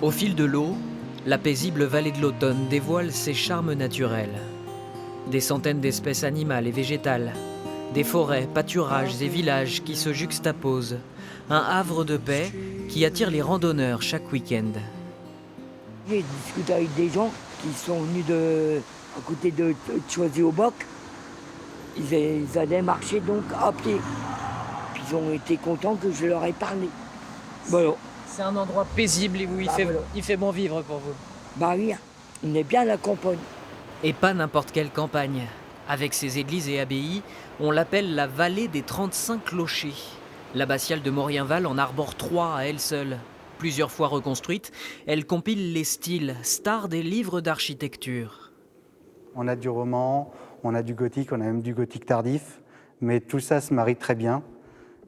Au fil de l'eau, la paisible vallée de l'Automne dévoile ses charmes naturels. Des centaines d'espèces animales et végétales, des forêts, pâturages et villages qui se juxtaposent. Un havre de paix qui attire les randonneurs chaque week-end. J'ai discuté avec des gens qui sont venus à côté de Choisy-au-Boc. Ils allaient marcher donc à pied. Puis ils ont été contents que je leur ai parlé. Voilà. C'est un endroit paisible et où il fait bon vivre pour vous. Bah oui, on est bien à la campagne. Et pas n'importe quelle campagne. Avec ses églises et abbayes, on l'appelle la vallée des 35 clochers. L'abbatiale de Maurienval en arbore 3 à elle seule. Plusieurs fois reconstruite, elle compile les styles, stars des livres d'architecture. On a du roman, on a du gothique, on a même du gothique tardif, mais tout ça se marie très bien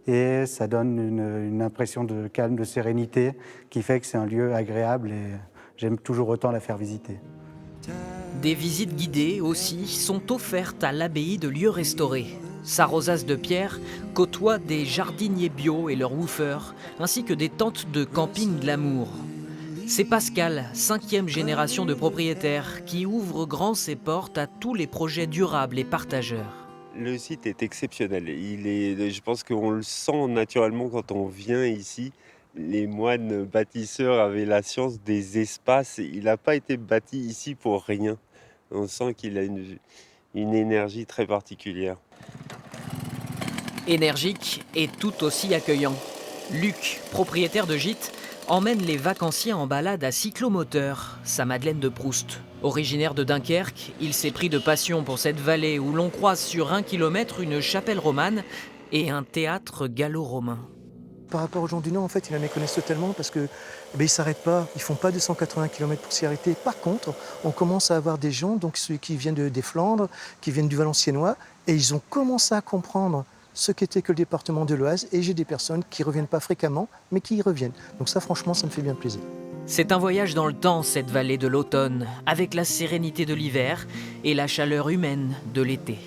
et ça donne une impression de calme, de sérénité qui fait que c'est un lieu agréable et j'aime toujours autant la faire visiter. Des visites guidées aussi sont offertes à l'abbaye de lieux restaurés. Sa rosace de pierre côtoie des jardiniers bio et leurs woofers, ainsi que des tentes de camping glamour. C'est Pascal, 5e génération de propriétaire, qui ouvre grand ses portes à tous les projets durables et partageurs. Le site est exceptionnel. Je pense qu'on le sent naturellement quand on vient ici. Les moines bâtisseurs avaient la science des espaces. Il n'a pas été bâti ici pour rien. On sent qu'il a une énergie très particulière. Énergique et tout aussi accueillant. Luc, propriétaire de gîte, emmène les vacanciers en balade à cyclomoteur, sa Madeleine de Proust. Originaire de Dunkerque, il s'est pris de passion pour cette vallée où l'on croise sur 1 kilomètre une chapelle romane et un théâtre gallo-romain. Par rapport aux gens du Nord, en fait, ils la méconnaissent totalement parce qu'ils ne s'arrêtent pas, ils ne font pas 280 km pour s'y arrêter. Par contre, on commence à avoir des gens, donc ceux qui viennent des Flandres, qui viennent du Valenciennois, et ils ont commencé à comprendre ce qu'était que le département de l'Oise, et j'ai des personnes qui ne reviennent pas fréquemment, mais qui y reviennent. Donc ça, franchement, ça me fait bien plaisir. C'est un voyage dans le temps, cette vallée de l'automne, avec la sérénité de l'hiver et la chaleur humaine de l'été.